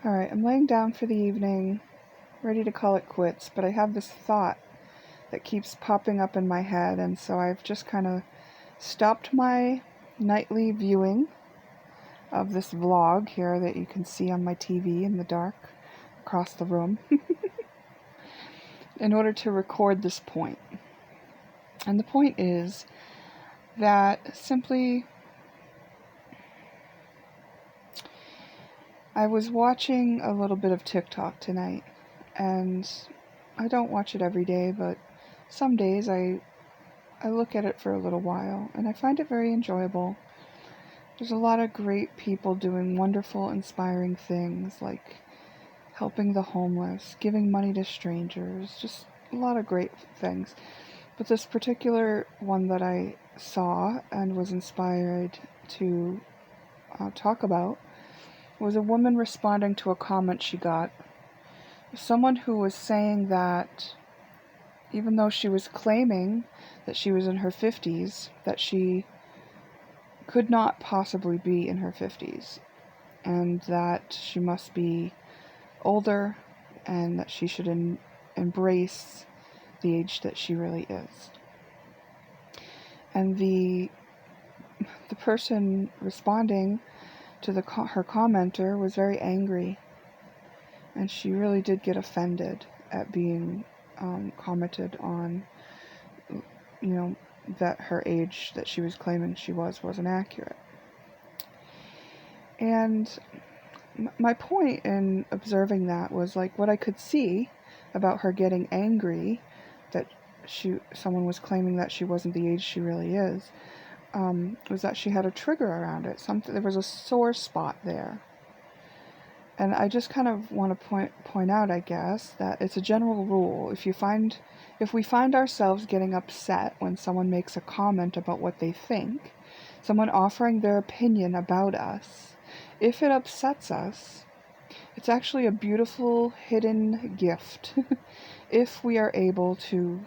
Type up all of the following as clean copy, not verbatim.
Alright, I'm laying down for the evening, ready to call it quits, but I have this thought that keeps popping up in my head, and so I've just kind of stopped my nightly viewing of this vlog here that you can see on my TV in the dark across the room in order to record this point. And the point is that simply I was watching a little bit of TikTok tonight, and I don't watch it every day, but some days I look at it for a little while, and I find it very enjoyable. There's a lot of great people doing wonderful, inspiring things, like helping the homeless, giving money to strangers, just a lot of great things. But this particular one that I saw and was inspired to talk about was a woman responding to a comment she got. Someone who was saying that even though she was claiming that she was in her 50s, that she could not possibly be in her 50s, and that she must be older, and that she should embrace the age that she really is. And the person responding to her commenter was very angry, and she really did get offended at being commented on, that her age that she was claiming she wasn't accurate. And my point in observing that was like what I could see about her getting angry that someone was claiming that she wasn't the age she really is, was that she had a trigger around it. There was a sore spot there. And I just kind of want to point out, I guess, that it's a general rule. If we find ourselves getting upset when someone makes a comment about what they think, someone offering their opinion about us, if it upsets us, it's actually a beautiful hidden gift if we are able to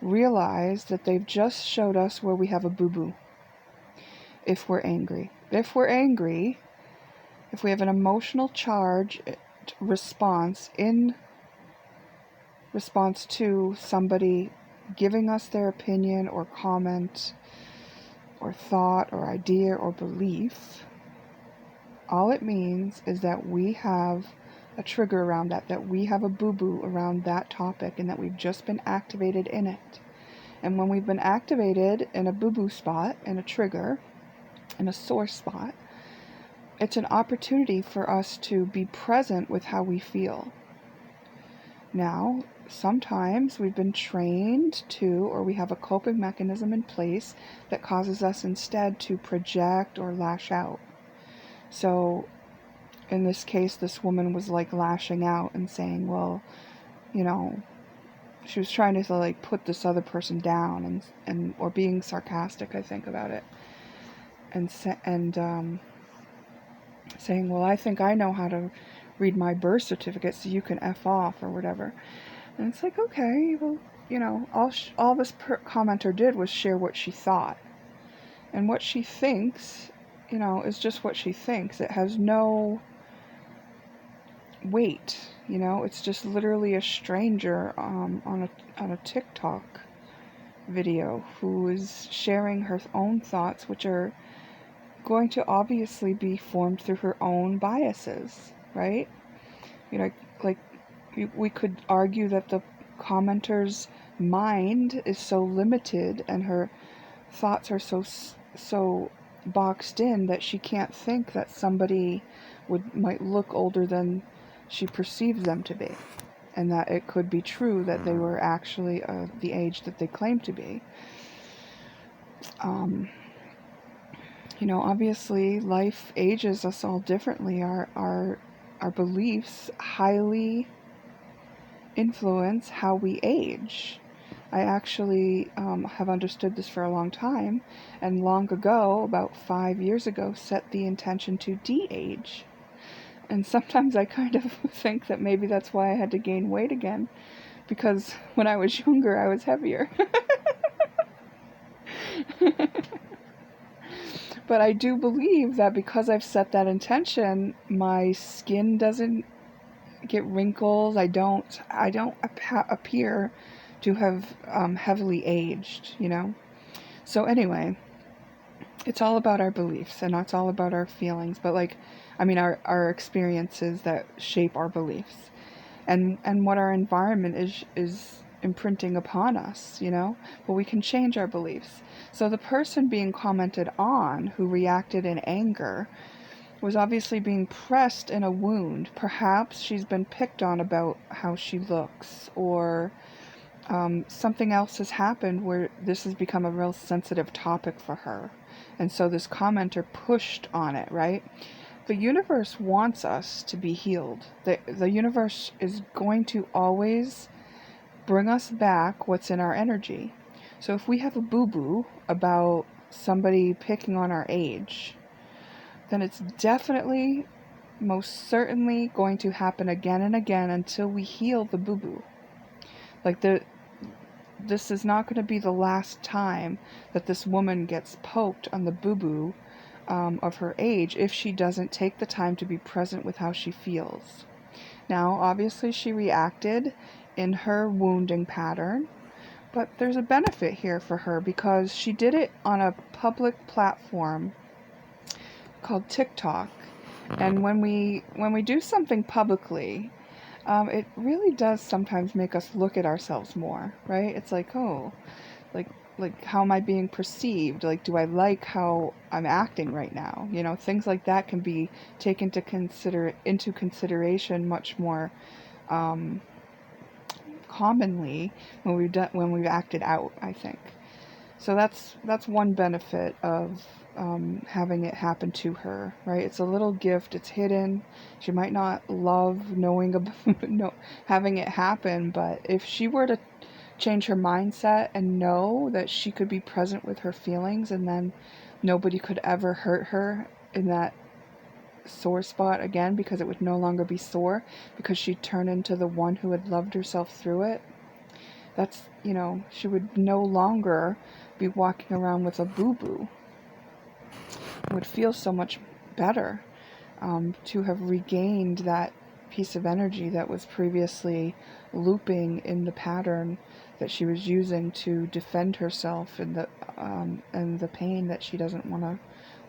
realize that they've just showed us where we have a boo-boo. If we're angry, if we have an emotional charge response in response to somebody giving us their opinion or comment or thought or idea or belief, all it means is that we have a trigger around that we have a boo-boo around that topic, and that we've just been activated in it. And when we've been activated in a boo-boo spot, in a trigger, in a sore spot, it's an opportunity for us to be present with how we feel. Now, sometimes we've been trained to, or we have a coping mechanism in place that causes us instead to project or lash out. So, in this case, this woman was like lashing out and saying, well, she was trying to like put this other person down and or being sarcastic, I think, about it, and saying, well, I think I know how to read my birth certificate, so you can F off or whatever. And it's like, okay, well, all this commenter did was share what she thought, and what she thinks, is just what she thinks. It has no weight. It's just literally a stranger on a TikTok video who is sharing her own thoughts, which are going to obviously be formed through her own biases, right? Like we could argue that the commenter's mind is so limited and her thoughts are so boxed in that she can't think that somebody might look older than she perceives them to be, and that it could be true that they were actually the age that they claim to be. Obviously life ages us all differently. Our beliefs highly influence how we age. I actually have understood this for a long time, and long ago, about 5 years ago, set the intention to de-age. And sometimes I kind of think that maybe that's why I had to gain weight again, because when I was younger, I was heavier. But I do believe that because I've set that intention, my skin doesn't get wrinkles. I don't appear to have heavily aged, you know? So anyway, it's all about our beliefs, and it's all about our feelings, but like, I mean, our experiences that shape our beliefs, and what our environment is imprinting upon us, you know? But we can change our beliefs. So the person being commented on who reacted in anger was obviously being pressed in a wound. Perhaps she's been picked on about how she looks, or something else has happened where this has become a real sensitive topic for her. And so this commenter pushed on it, right? The universe wants us to be healed. The universe is going to always bring us back what's in our energy. So if we have a boo-boo about somebody picking on our age, then it's definitely, most certainly going to happen again and again until we heal the boo-boo. Like this is not going to be the last time that this woman gets poked on the boo-boo of her age if she doesn't take the time to be present with how she feels. Now, obviously, she reacted in her wounding pattern, but there's a benefit here for her because she did it on a public platform called TikTok. And when we do something publicly, it really does sometimes make us look at ourselves more, right? It's like, oh, like how am I being perceived? Like, do I like how I'm acting right now? You know, things like that can be taken into consideration much more commonly when we've acted out, I think. So that's one benefit of having it happen to her, right? It's a little gift. It's hidden. She might not love knowing about having it happen, but if she were to change her mindset and know that she could be present with her feelings, and then nobody could ever hurt her in that sore spot again, because it would no longer be sore, because she'd turn into the one who had loved herself through it. That's, you know, she would no longer be walking around with a boo-boo. It would feel so much better to have regained that piece of energy that was previously looping in the pattern that she was using to defend herself and the pain that she doesn't want to,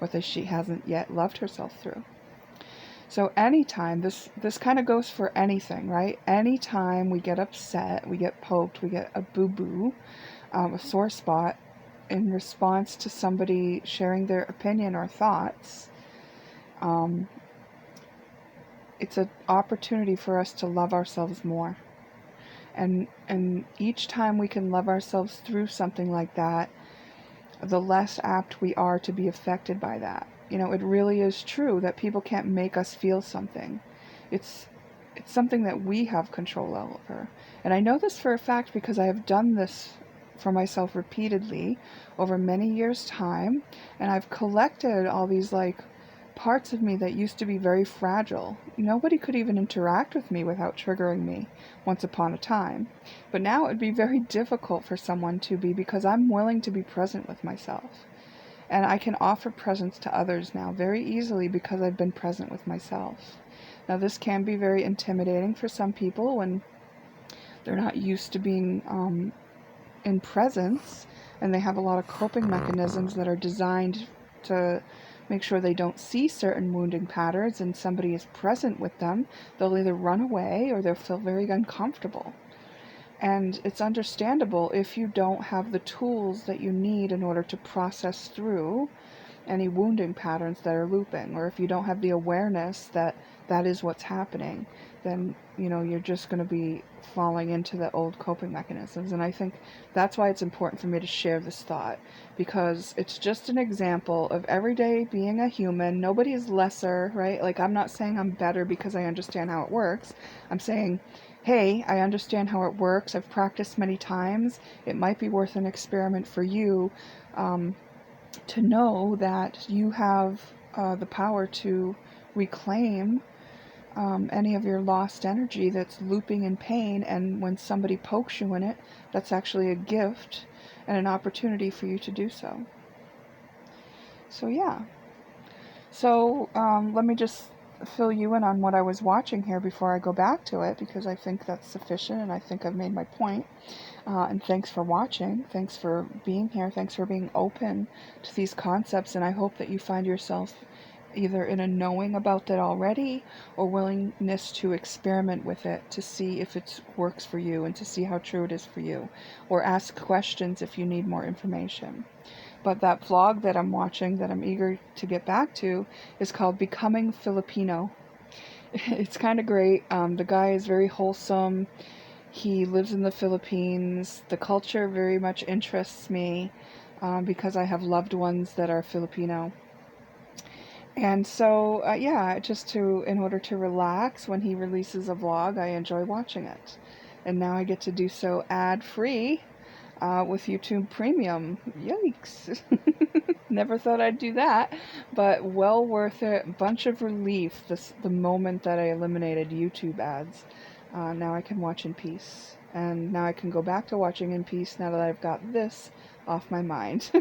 or that she hasn't yet loved herself through. So anytime, this kind of goes for anything, right? Anytime we get upset, we get poked, we get a boo-boo, a sore spot in response to somebody sharing their opinion or thoughts, it's an opportunity for us to love ourselves more. And each time we can love ourselves through something like that, the less apt we are to be affected by that. You know, it really is true that people can't make us feel something. It's something that we have control over. And I know this for a fact because I have done this for myself repeatedly over many years' time, and I've collected all these like parts of me that used to be very fragile. Nobody could even interact with me without triggering me once upon a time. But now it would be very difficult for someone to be, because I'm willing to be present with myself. And I can offer presence to others now very easily because I've been present with myself. Now, this can be very intimidating for some people when they're not used to being in presence, and they have a lot of coping mechanisms that are designed to make sure they don't see certain wounding patterns, and somebody is present with them, they'll either run away or they'll feel very uncomfortable. And it's understandable if you don't have the tools that you need in order to process through any wounding patterns that are looping, or if you don't have the awareness that that is what's happening, then, you know, you're just going to be falling into the old coping mechanisms. And I think that's why it's important for me to share this thought, because it's just an example of every day being a human. Nobody is lesser, right? Like, I'm not saying I'm better because I understand how it works. I'm saying, hey, I understand how it works. I've practiced many times. It might be worth an experiment for you to know that you have the power to reclaim any of your lost energy that's looping in pain. And when somebody pokes you in it, that's actually a gift and an opportunity for you to do so. So yeah. So let me just fill you in on what I was watching here before I go back to it, because I think that's sufficient and I think I've made my point. And thanks for watching. Thanks for being here. Thanks for being open to these concepts. And I hope that you find yourself either in a knowing about it already or willingness to experiment with it to see if it works for you and to see how true it is for you, or ask questions if you need more information. But that vlog that I'm watching, that I'm eager to get back to, is called Becoming Filipino. It's kind of great. The guy is very wholesome. He lives in the Philippines. The culture very much interests me because I have loved ones that are Filipino. And so, yeah, in order to relax when he releases a vlog, I enjoy watching it. And now I get to do so ad-free with YouTube Premium. Yikes. Never thought I'd do that, but well worth it. Bunch of relief the moment that I eliminated YouTube ads. Now I can watch in peace. And now I can go back to watching in peace now that I've got this off my mind.